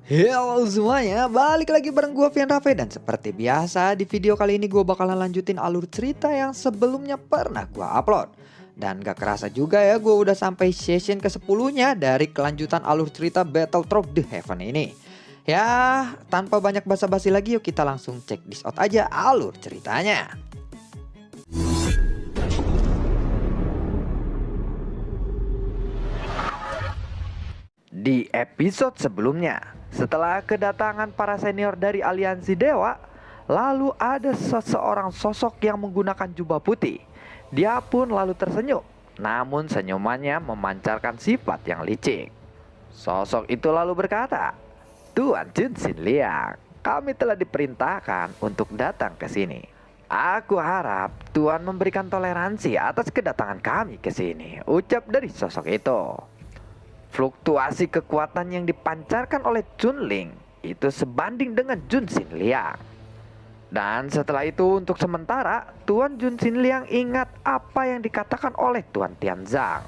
Halo semuanya, balik lagi bareng gue Vian Rafe. Dan seperti biasa di video kali ini gue bakalan lanjutin alur cerita yang sebelumnya pernah gue upload. Dan gak kerasa juga ya, gue udah sampai session ke-10-nya dari kelanjutan alur cerita Battle Through the Heaven ini. Ya, tanpa banyak basa-basi lagi, yuk kita langsung cek this out aja alur ceritanya. Di episode sebelumnya, setelah kedatangan para senior dari aliansi dewa, lalu ada seseorang sosok yang menggunakan jubah putih. Dia pun lalu tersenyum, namun senyumannya memancarkan sifat yang licik. Sosok itu lalu berkata, "Tuan Jun Xin Liang, kami telah diperintahkan untuk datang ke sini. Aku harap Tuan memberikan toleransi atas kedatangan kami ke sini," ucap dari sosok itu. Fluktuasi kekuatan yang dipancarkan oleh Chunling itu sebanding dengan Jun Xin Liang. Dan setelah itu untuk sementara Tuan Jun Xin Liang ingat apa yang dikatakan oleh Tuan Tianzang.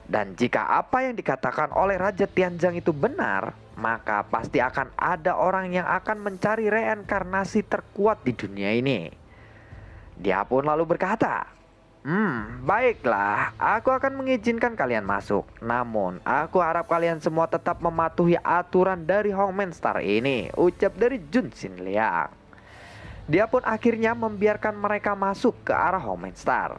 Dan jika apa yang dikatakan oleh Raja Tianzang itu benar, maka pasti akan ada orang yang akan mencari reinkarnasi terkuat di dunia ini. Dia pun lalu berkata, baiklah, aku akan mengizinkan kalian masuk. Namun, aku harap kalian semua tetap mematuhi aturan dari Hongmen Star ini, ucap dari Jun Xin Liang. Dia pun akhirnya membiarkan mereka masuk ke arah Hongmen Star.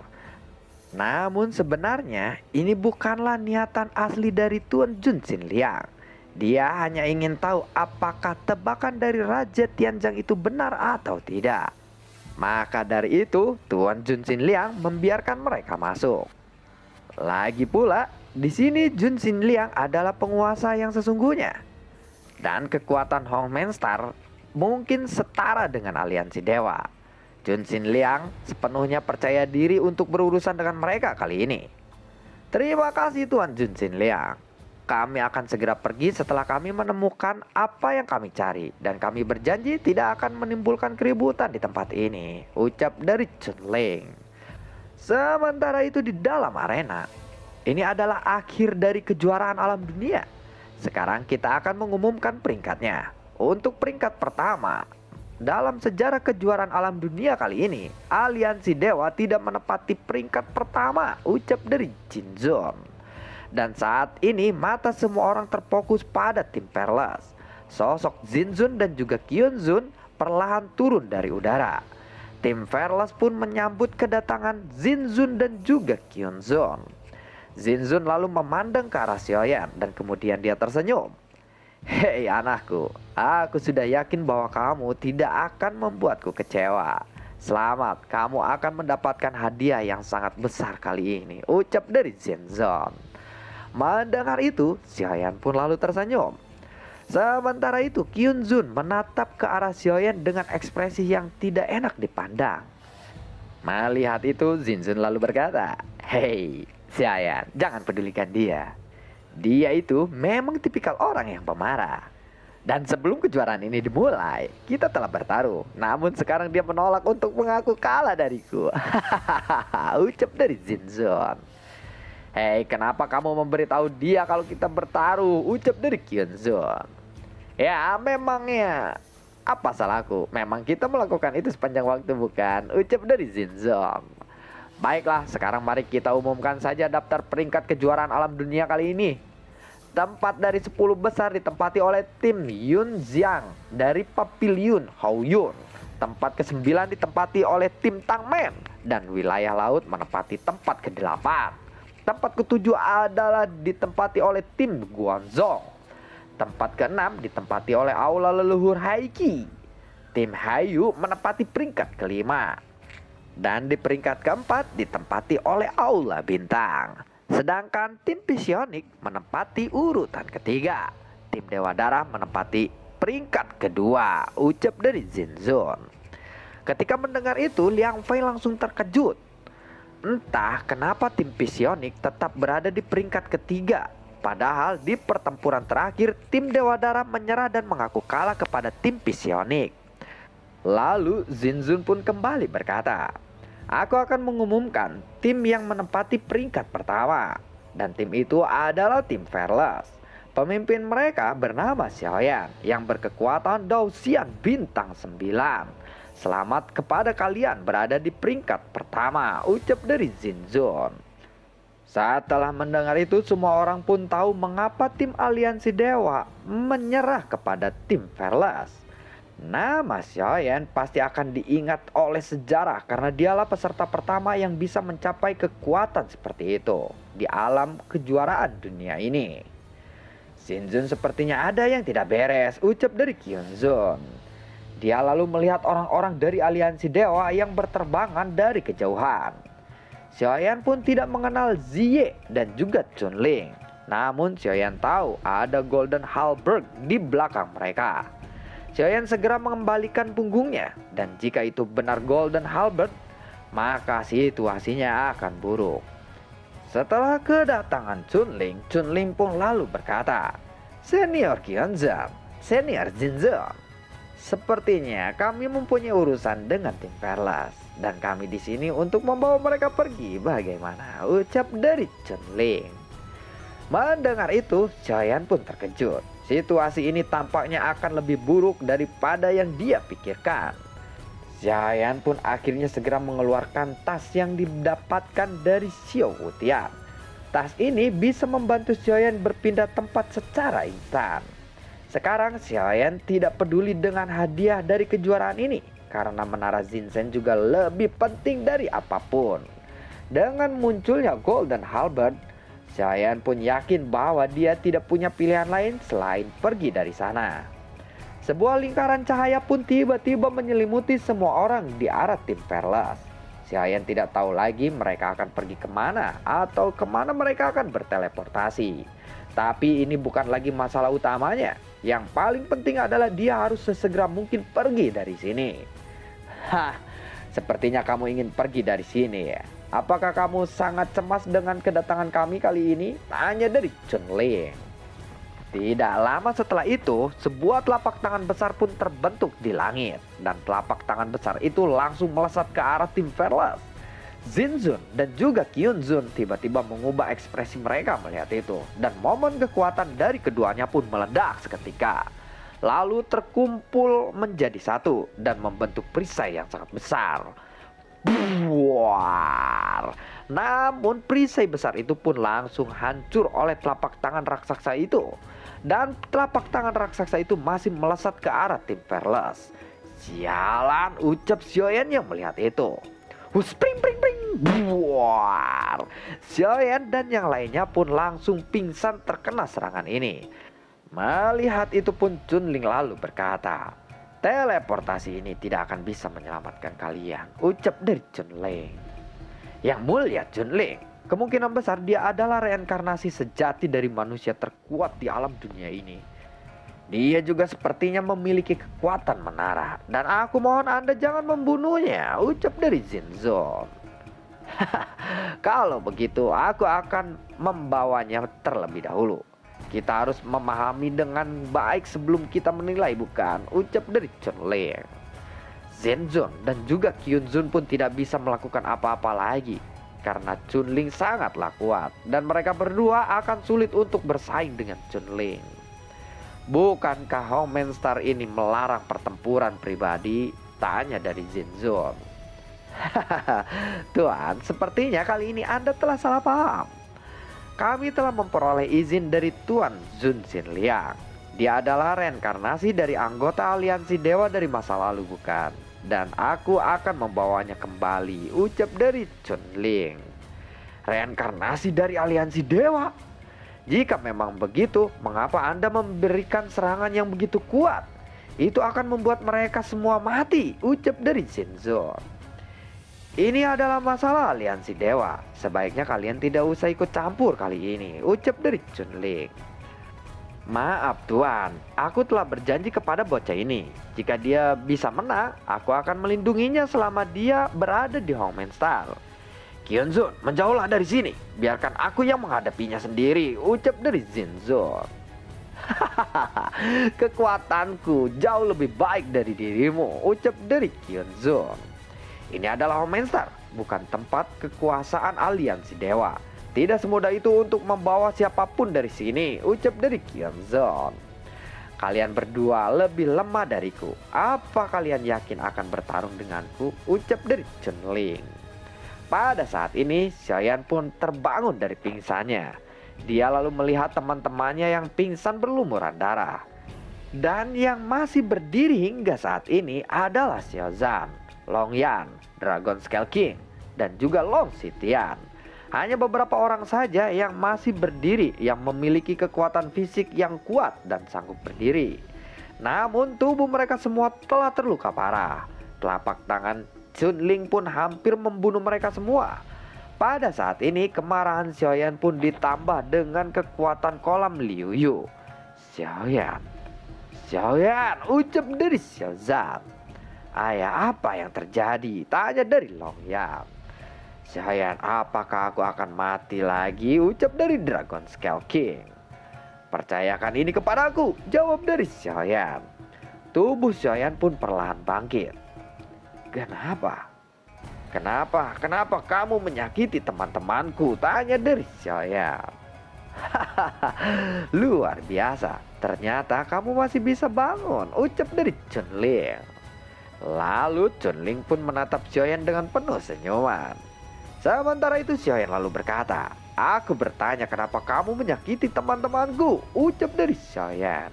Namun sebenarnya ini bukanlah niatan asli dari Tuan Jun Xin Liang. Dia hanya ingin tahu apakah tebakan dari Raja Tianzang itu benar atau tidak. Maka dari itu, Tuan Jun Xin Liang membiarkan mereka masuk. Lagi pula, di sini Jun Xin Liang adalah penguasa yang sesungguhnya. Dan kekuatan Hongmen Star mungkin setara dengan aliansi dewa. Jun Xin Liang sepenuhnya percaya diri untuk berurusan dengan mereka kali ini. Terima kasih Tuan Jun Xin Liang. Kami akan segera pergi setelah kami menemukan apa yang kami cari. Dan kami berjanji tidak akan menimbulkan keributan di tempat ini, ucap dari Chunling. Sementara itu di dalam arena, ini adalah akhir dari kejuaraan alam dunia. Sekarang kita akan mengumumkan peringkatnya. Untuk peringkat pertama, dalam sejarah kejuaraan alam dunia kali ini, aliansi dewa tidak menepati peringkat pertama, ucap dari Jinzon. Dan saat ini mata semua orang terfokus pada tim Perlas. Sosok Zinzun dan juga Kyunzun perlahan turun dari udara. Tim Perlas pun menyambut kedatangan Zinzun dan juga Kyunzun. Zinzun lalu memandang ke arah Xiaoyan dan kemudian dia tersenyum. "Hei anakku, aku sudah yakin bahwa kamu tidak akan membuatku kecewa. Selamat, kamu akan mendapatkan hadiah yang sangat besar kali ini," ucap dari Zinzun. Mendengar itu, Xiaoyan pun lalu tersenyum. Sementara itu, Kyunzun menatap ke arah Xiaoyan dengan ekspresi yang tidak enak dipandang. Melihat itu, Zinzun lalu berkata, "Hei, Xiaoyan, jangan pedulikan dia. Dia itu memang tipikal orang yang pemarah. Dan sebelum kejuaraan ini dimulai, kita telah bertaruh. Namun sekarang dia menolak untuk mengaku kalah dariku." Hahaha, ucap dari Zinzun. "Hei, kenapa kamu memberitahu dia kalau kita bertaruh?" ucap dari Kyunzun. "Ya, memangnya apa salahku? Memang kita melakukan itu sepanjang waktu, bukan?" ucap dari Zinzong. "Baiklah, sekarang mari kita umumkan saja daftar peringkat kejuaraan alam dunia kali ini. Tempat dari 10 besar ditempati oleh tim Yun Jiang dari Pavilion Haoyun. Tempat ke-9 ditempati oleh tim Tangmen. Dan wilayah laut menempati tempat ke-8. Tempat ke-7 adalah ditempati oleh tim Guangzhou. Tempat ke-6 ditempati oleh Aula Leluhur Haiki. Tim Haiyu menempati peringkat ke-5. Dan di peringkat ke-4 ditempati oleh Aula Bintang. Sedangkan tim Psionik menempati urutan ketiga. Tim Dewa Darah menempati peringkat kedua, ucap dari Zinzun. Ketika mendengar itu, Liang Fei langsung terkejut. Entah kenapa tim Psionik tetap berada di peringkat ketiga. Padahal di pertempuran terakhir tim Dewa Darah menyerah dan mengaku kalah kepada tim Psionik. Lalu Zinzun pun kembali berkata, "Aku akan mengumumkan tim yang menempati peringkat pertama. Dan tim itu adalah tim Fearless. Pemimpin mereka bernama Xiaoyan yang berkekuatan Daoxian bintang 9. Selamat kepada kalian berada di peringkat pertama, ucap dari Zinzun. Setelah mendengar itu, semua orang pun tahu mengapa tim aliansi dewa menyerah kepada tim Fearless. Nama Xiaoyan pasti akan diingat oleh sejarah karena dialah peserta pertama yang bisa mencapai kekuatan seperti itu di alam kejuaraan dunia ini. Zinzun sepertinya ada yang tidak beres, ucap dari Kyunzun. Dia lalu melihat orang-orang dari aliansi dewa yang berterbangan dari kejauhan. Xiaoyan pun tidak mengenal Ziye dan juga Chunling. Namun Xiaoyan tahu ada Golden Halberd di belakang mereka. Xiaoyan segera mengembalikan punggungnya, dan jika itu benar Golden Halberd, maka situasinya akan buruk. Setelah kedatangan Chunling, Chunling pun lalu berkata, "Senior Kyunzun, Senior Zinzun, sepertinya kami mempunyai urusan dengan tim Fearless dan kami di sini untuk membawa mereka pergi. Bagaimana?" ucap dari Chunling. Mendengar itu, Xiaoyan pun terkejut. Situasi ini tampaknya akan lebih buruk daripada yang dia pikirkan. Xiaoyan pun akhirnya segera mengeluarkan tas yang didapatkan dari Xiao Wutian. Tas ini bisa membantu Xiaoyan berpindah tempat secara instan. Sekarang Xiaoyan tidak peduli dengan hadiah dari kejuaraan ini karena menara Zinsen juga lebih penting dari apapun. Dengan munculnya Golden Halberd, Xiaoyan pun yakin bahwa dia tidak punya pilihan lain selain pergi dari sana. Sebuah lingkaran cahaya pun tiba-tiba menyelimuti semua orang di arah tim Fearless. Xiaoyan tidak tahu lagi mereka akan pergi kemana atau kemana mereka akan berteleportasi. Tapi ini bukan lagi masalah utamanya. Yang paling penting adalah dia harus sesegera mungkin pergi dari sini. Hah, sepertinya kamu ingin pergi dari sini ya. Apakah kamu sangat cemas dengan kedatangan kami kali ini? Tanya dari Chunling. Tidak lama setelah itu, sebuah telapak tangan besar pun terbentuk di langit. Dan telapak tangan besar itu langsung melesat ke arah tim Fearless. Zinzun dan juga Kyunzun tiba-tiba mengubah ekspresi mereka melihat itu. Dan momen kekuatan dari keduanya pun meledak seketika. Lalu terkumpul menjadi satu dan membentuk perisai yang sangat besar. Buar. Namun perisai besar itu pun langsung hancur oleh telapak tangan raksasa itu. Dan telapak tangan raksasa itu masih melesat ke arah tim Fearless. Sialan, ucap Xiaoyan yang melihat itu. Spring pring pring. Buar. Xiaoyan dan yang lainnya pun langsung pingsan terkena serangan ini. Melihat itu pun Chunling lalu berkata, "Teleportasi ini tidak akan bisa menyelamatkan kalian," ucap dari Chunling. Yang mulia Chunling, kemungkinan besar dia adalah reinkarnasi sejati dari manusia terkuat di alam dunia ini. Dia juga sepertinya memiliki kekuatan menara. Dan aku mohon Anda jangan membunuhnya, ucap dari Zinzun. Kalau begitu aku akan membawanya terlebih dahulu. Kita harus memahami dengan baik sebelum kita menilai, bukan? Ucap dari Chunling. Zinzun dan juga Kyunzun pun tidak bisa melakukan apa-apa lagi karena Chunling sangatlah kuat dan mereka berdua akan sulit untuk bersaing dengan Chunling. Bukankah Hongmen Star ini melarang pertempuran pribadi? Tanya dari Zinzun. Tuan, sepertinya kali ini Anda telah salah paham. Kami telah memperoleh izin dari Tuan Zun Xinliang. Dia adalah reinkarnasi dari anggota aliansi dewa dari masa lalu, bukan? Dan aku akan membawanya kembali, ucap dari Chunling. Reinkarnasi dari aliansi dewa? Jika memang begitu, mengapa Anda memberikan serangan yang begitu kuat? Itu akan membuat mereka semua mati, ucap dari Zinzun. Ini adalah masalah aliansi dewa. Sebaiknya kalian tidak usah ikut campur kali ini, ucap dari Chunling. Maaf Tuan, aku telah berjanji kepada bocah ini. Jika dia bisa menang, aku akan melindunginya selama dia berada di Hongmen Star. Kyunzun, menjauhlah dari sini. Biarkan aku yang menghadapinya sendiri, ucap dari Zinzun. Kekuatanku jauh lebih baik dari dirimu, ucap dari Kyunzun. Ini adalah Hongmen Star, bukan tempat kekuasaan aliansi dewa. Tidak semudah itu untuk membawa siapapun dari sini, ucap dari Kyunzon. Kalian berdua lebih lemah dariku. Apa kalian yakin akan bertarung denganku? Ucap dari Chunling. Pada saat ini, Xiaoyan pun terbangun dari pingsannya. Dia lalu melihat teman-temannya yang pingsan berlumuran darah. Dan yang masih berdiri hingga saat ini adalah Xiaozan, Long Yan, Dragon Scale King, dan juga Long Xitian. Hanya beberapa orang saja yang masih berdiri yang memiliki kekuatan fisik yang kuat dan sanggup berdiri. Namun tubuh mereka semua telah terluka parah. Telapak tangan Chunling pun hampir membunuh mereka semua. Pada saat ini kemarahan Xiaoyan pun ditambah dengan kekuatan kolam Liu Yu. Xiaoyan, ucap dari Xiaozan. Ayah, apa yang terjadi? Tanya dari Long Yan. Xiaoyan, apakah aku akan mati lagi? Ucap dari Dragon Scale King. Percayakan ini kepadaku, jawab dari Xiaoyan. Tubuh Xiaoyan pun perlahan bangkit. Kenapa kamu menyakiti teman-temanku? Tanya dari Xiaoyan. Luar biasa, ternyata kamu masih bisa bangun, ucap dari Chunling. Lalu Chunling pun menatap Xiaoyan dengan penuh senyuman. Sementara itu Xiaoyan lalu berkata, aku bertanya kenapa kamu menyakiti teman-temanku, ucap dari Xiaoyan.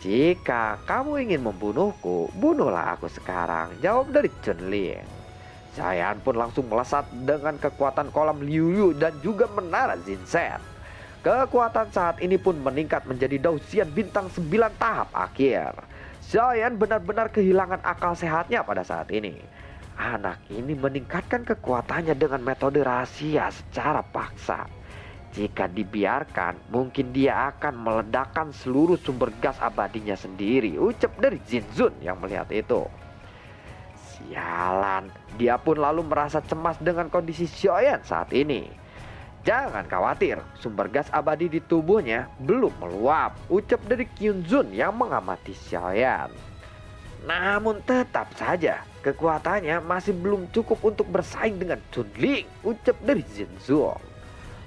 Jika kamu ingin membunuhku, bunuhlah aku sekarang, jawab dari Chunling. Xiaoyan pun langsung melesat dengan kekuatan kolam Liu Yu dan juga menara Zinsen. Kekuatan saat ini pun meningkat menjadi Dausian bintang 9 tahap akhir. Xiaoyan benar-benar kehilangan akal sehatnya pada saat ini. Anak ini meningkatkan kekuatannya dengan metode rahasia secara paksa. Jika dibiarkan, mungkin dia akan meledakkan seluruh sumber gas abadinya sendiri, ucap dari Jinzun yang melihat itu. Sialan, dia pun lalu merasa cemas dengan kondisi Xiaoyan saat ini. Jangan khawatir, sumber gas abadi di tubuhnya belum meluap, ucap dari Kyunzun yang mengamati Xiaoyan. Namun tetap saja, kekuatannya masih belum cukup untuk bersaing dengan Chunling, ucap dari Jinzun.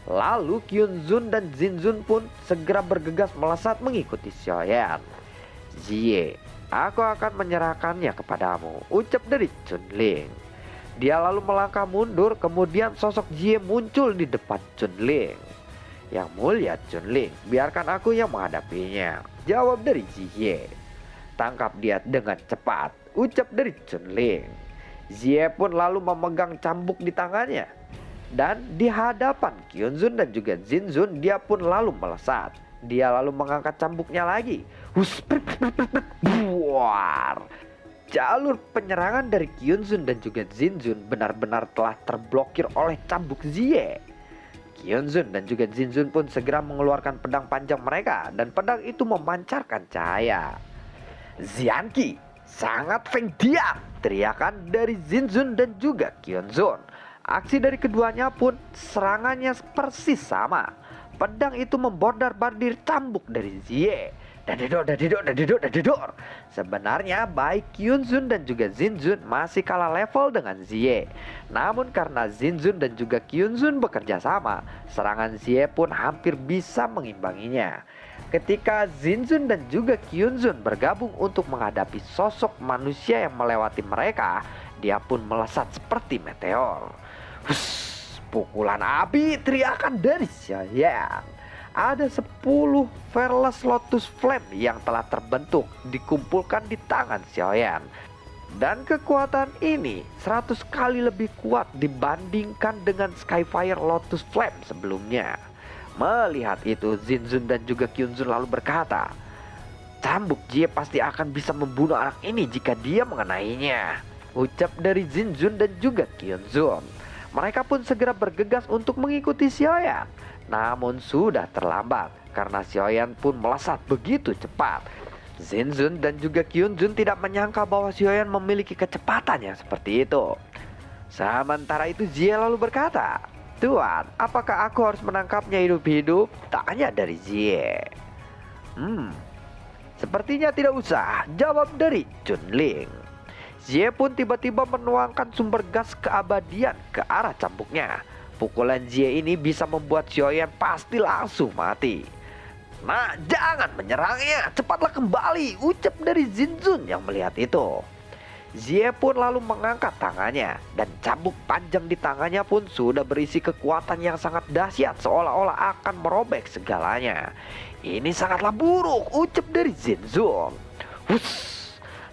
Lalu Kyunzun dan Jinzun pun segera bergegas melesat mengikuti Xiaoyan. Jie, aku akan menyerahkannya kepadamu, ucap dari Chunling. Dia lalu melangkah mundur, kemudian sosok Jie muncul di depan Chunling. Yang mulia Chunling, biarkan aku yang menghadapinya, jawab dari Jie. Tangkap dia dengan cepat, ucap dari Chunling. Jie pun lalu memegang cambuk di tangannya. Dan di hadapan Kyunzun dan juga Jinzun, dia pun lalu melesat. Dia lalu mengangkat cambuknya lagi. Buar. Jalur penyerangan dari Kyunzun dan juga Jinzun benar-benar telah terblokir oleh cambuk Jie. Kyunzun dan juga Jinzun pun segera mengeluarkan pedang panjang mereka, dan pedang itu memancarkan cahaya. Zianqi, sangat Feng Dia, teriakan dari Jinzun dan juga Kyunzun. Aksi dari keduanya pun serangannya persis sama. Pedang itu membordar-bardir cambuk dari Jie. Dadidor. Sebenarnya baik Kyunzun dan juga Jinzun masih kalah level dengan Jie. Namun karena Jinzun dan juga Kyunzun bekerja sama, serangan Jie pun hampir bisa mengimbanginya. Ketika Jinzun dan juga Kyunzun bergabung untuk menghadapi sosok manusia yang melewati mereka, dia pun melesat seperti meteor. Pukulan api, teriakan dari Xiaoyan. Ada 10 Fearless Lotus Flame yang telah terbentuk dikumpulkan di tangan Xiaoyan. Dan kekuatan ini 100 kali lebih kuat dibandingkan dengan Skyfire Lotus Flame sebelumnya. Melihat itu, Jinzun dan juga Kyunzun lalu berkata, cambuk Jie pasti akan bisa membunuh anak ini jika dia mengenainya, ucap dari Jinzun dan juga Kyunzun. Mereka pun segera bergegas untuk mengikuti Xiaoyan. Namun sudah terlambat karena Xiaoyan pun melesat begitu cepat. Jinzun dan juga Kyunzun tidak menyangka bahwa Xiaoyan memiliki kecepatan yang seperti itu. Sementara itu Jie lalu berkata, Tuan, apakah aku harus menangkapnya hidup-hidup? Tanya dari Jie. Sepertinya tidak usah, jawab dari Chunling. Jie pun tiba-tiba menuangkan sumber gas keabadian ke arah cambuknya. Pukulan Jie ini bisa membuat Xiaoyan pasti langsung mati. "Nah, jangan menyerangnya, cepatlah kembali," ucap dari Zinzun yang melihat itu. Jie pun lalu mengangkat tangannya, dan cambuk panjang di tangannya pun sudah berisi kekuatan yang sangat dahsyat, seolah-olah akan merobek segalanya. "Ini sangatlah buruk," ucap dari Zinzun. Huss.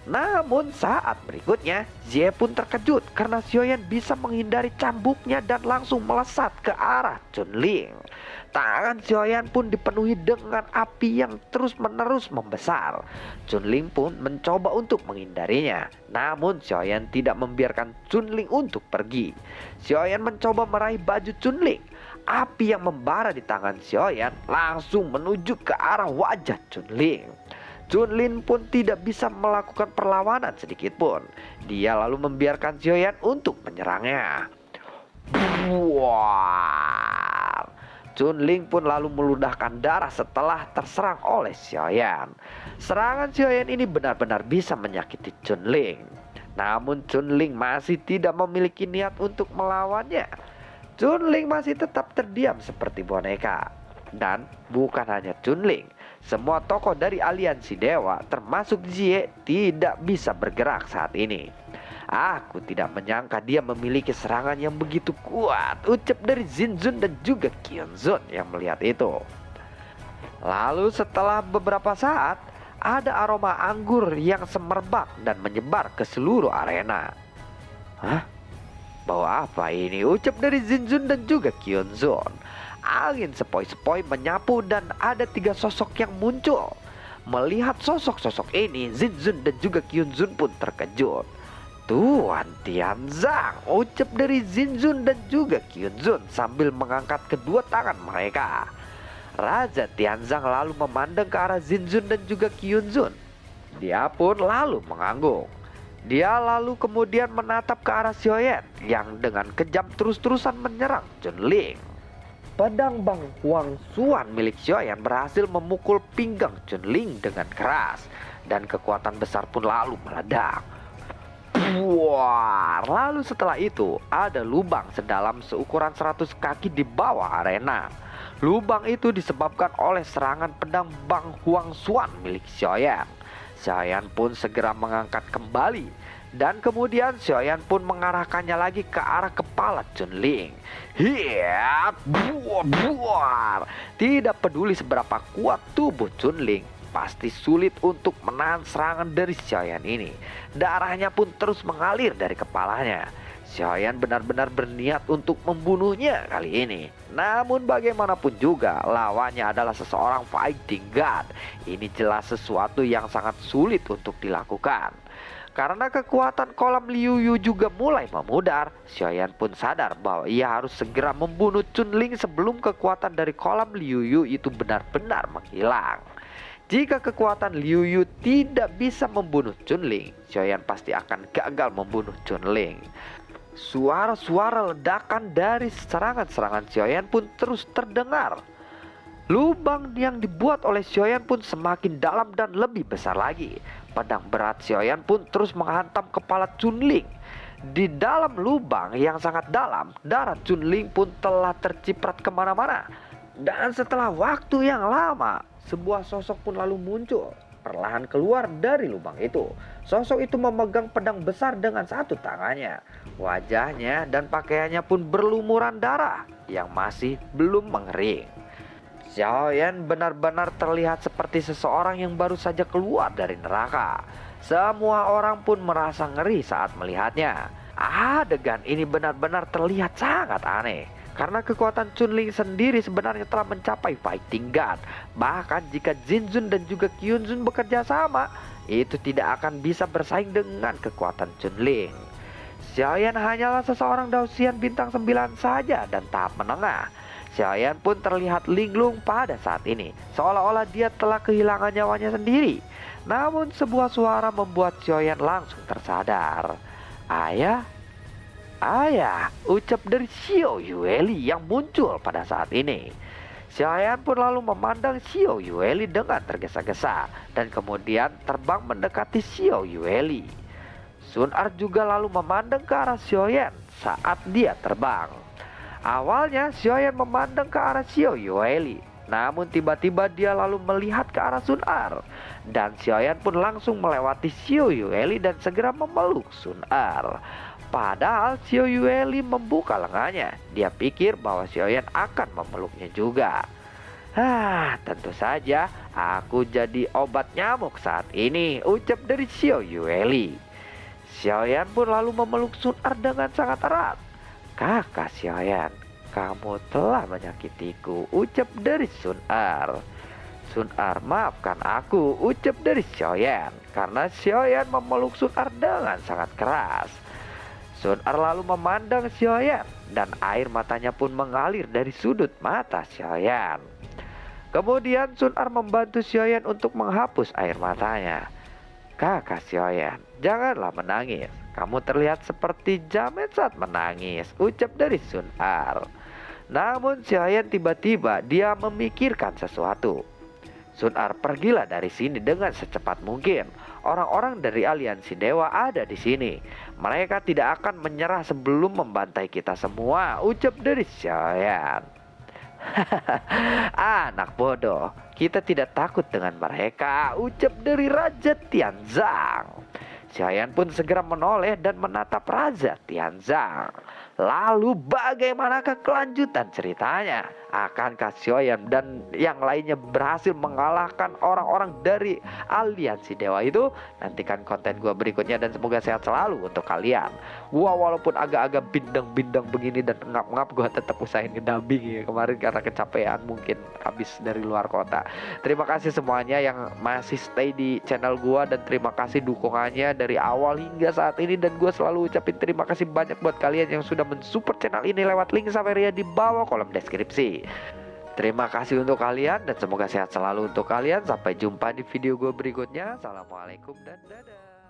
Namun saat berikutnya, Jie pun terkejut karena Xiaoyan bisa menghindari cambuknya dan langsung melesat ke arah Chunling. Tangan Xiaoyan pun dipenuhi dengan api yang terus-menerus membesar. Chunling pun mencoba untuk menghindarinya, namun Xiaoyan tidak membiarkan Chunling untuk pergi. Xiaoyan mencoba meraih baju Chunling. Api yang membara di tangan Xiaoyan langsung menuju ke arah wajah Chunling. Chunling pun tidak bisa melakukan perlawanan sedikit pun. Dia lalu membiarkan Xiaoyan untuk menyerangnya. Buar. Chunling pun lalu meludahkan darah setelah terserang oleh Xiaoyan. Serangan Xiaoyan ini benar-benar bisa menyakiti Chunling. Namun Chunling masih tidak memiliki niat untuk melawannya. Chunling masih tetap terdiam seperti boneka. Dan bukan hanya Chunling, semua tokoh dari aliansi dewa termasuk Jie tidak bisa bergerak saat ini. "Aku tidak menyangka dia memiliki serangan yang begitu kuat," ucap dari Zinzun dan juga Kyunzun yang melihat itu. Lalu setelah beberapa saat, ada aroma anggur yang semerbak dan menyebar ke seluruh arena. "Hah? Bau apa ini?" ucap dari Zinzun dan juga Kyunzun. Angin sepoi-sepoi menyapu dan ada 3 sosok yang muncul. Melihat sosok-sosok ini, Zinzun dan juga Kyunzun pun terkejut. "Tuan Tianzang," ucap dari Zinzun dan juga Kyunzun sambil mengangkat kedua tangan mereka. Raja Tianzang lalu memandang ke arah Zinzun dan juga Kyunzun. Dia pun lalu mengangguk. Dia lalu kemudian menatap ke arah Xiaoyan yang dengan kejam terus-terusan menyerang Chunling. Pedang Bang Huang Xuan milik Xiaoyan berhasil memukul pinggang Chunling dengan keras, dan kekuatan besar pun lalu meledak. Wah, lalu setelah itu ada lubang sedalam seukuran 100 kaki di bawah arena. Lubang itu disebabkan oleh serangan pedang Bang Huang Xuan milik Xiaoyan. Xiaoyan pun segera mengangkat kembali, dan kemudian Xiaoyan pun mengarahkannya lagi ke arah kepala Chunling. Hiat, buar. Tidak peduli seberapa kuat tubuh Chunling, pasti sulit untuk menahan serangan dari Xiaoyan ini. Darahnya pun terus mengalir dari kepalanya. Xiaoyan benar-benar berniat untuk membunuhnya kali ini. Namun bagaimanapun juga, lawannya adalah seseorang fighting god. Ini jelas sesuatu yang sangat sulit untuk dilakukan. Karena kekuatan kolam Liu Yu juga mulai memudar, Xiaoyan pun sadar bahwa ia harus segera membunuh Chunling sebelum kekuatan dari kolam Liu Yu itu benar-benar menghilang. Jika kekuatan Liu Yu tidak bisa membunuh Chunling, Xiaoyan pasti akan gagal membunuh Chunling. Suara-suara ledakan dari serangan-serangan Xiaoyan pun terus terdengar. Lubang yang dibuat oleh Xiaoyan pun semakin dalam dan lebih besar lagi. Pedang berat Xiaoyan pun terus menghantam kepala Chunling. Di dalam lubang yang sangat dalam, darah Chunling pun telah terciprat kemana-mana. Dan setelah waktu yang lama, sebuah sosok pun lalu muncul, perlahan keluar dari lubang itu. Sosok itu memegang pedang besar dengan satu tangannya. Wajahnya dan pakaiannya pun berlumuran darah yang masih belum mengering. Xiaoyan benar-benar terlihat seperti seseorang yang baru saja keluar dari neraka. Semua orang pun merasa ngeri saat melihatnya. Adegan ini benar-benar terlihat sangat aneh, karena kekuatan Chunling sendiri sebenarnya telah mencapai fighting god. Bahkan jika Zinzun dan juga Kyunzun bekerja sama, itu tidak akan bisa bersaing dengan kekuatan Chunling. Xiaoyan hanyalah seseorang Daosian bintang 9 saja dan tahap menengah. Xiaoyan pun terlihat linglung pada saat ini, seolah-olah dia telah kehilangan nyawanya sendiri. Namun sebuah suara membuat Xiaoyan langsung tersadar. "Ayah, ayah," ucap dari Xiao Yueli yang muncul pada saat ini. Xiaoyan pun lalu memandang Xiao Yueli dengan tergesa-gesa, dan kemudian terbang mendekati Xiao Yueli. Sun Er juga lalu memandang ke arah Xiaoyan saat dia terbang. Awalnya Xiaoyan memandang ke arah Xiao Yueli, namun tiba-tiba dia lalu melihat ke arah Sun Er. Dan Xiaoyan pun langsung melewati Xiao Yueli dan segera memeluk Sun Er. Padahal Xiao Yueli membuka lengannya. Dia pikir bahwa Xiaoyan akan memeluknya juga. Tentu saja aku jadi obat nyamuk saat ini, ucap dari Xiao Yueli. Xiaoyan pun lalu memeluk Sun Er dengan sangat erat. Kakak Xiaoyan, kamu telah menyakitiku, ucap dari Sun Er. Sun Er, maafkan aku, ucap dari Xiaoyan. Karena Xiaoyan memeluk Sun Er dengan sangat keras. Sun Er lalu memandang Xiaoyan dan air matanya pun mengalir dari sudut mata Xiaoyan. Kemudian Sun Er membantu Xiaoyan untuk menghapus air matanya. Kakak Xiaoyan, janganlah menangis. Kamu terlihat seperti jamet saat menangis, ucap dari Sun Er. Namun Xiaoyan tiba-tiba dia memikirkan sesuatu. Sun Er, pergilah dari sini dengan secepat mungkin. Orang-orang dari aliansi dewa ada di sini. Mereka tidak akan menyerah sebelum membantai kita semua, ucap dari Xiaoyan. Anak bodoh, kita tidak takut dengan mereka, ucap dari Raja Tianzang. Xiaoyan pun segera menoleh dan menatap Raja Tianzang. Lalu bagaimanakah kelanjutan ceritanya? Akankah Xiaoyan dan yang lainnya berhasil mengalahkan orang-orang dari aliansi dewa itu? Nantikan konten gua berikutnya dan semoga sehat selalu untuk kalian. Gua walaupun agak-agak bindeng-bindeng begini dan ngap-ngap, gua tetap usahain ngedubbing ya kemarin karena kecapean, mungkin habis dari luar kota. Terima kasih semuanya yang masih stay di channel gua dan terima kasih dukungannya dari awal hingga saat ini, dan gua selalu ucapin terima kasih banyak buat kalian yang sudah mensupport channel ini lewat link Saveria di bawah kolom deskripsi. Terima kasih untuk kalian dan semoga sehat selalu untuk kalian. Sampai jumpa di video gue berikutnya. Assalamualaikum dan dadah.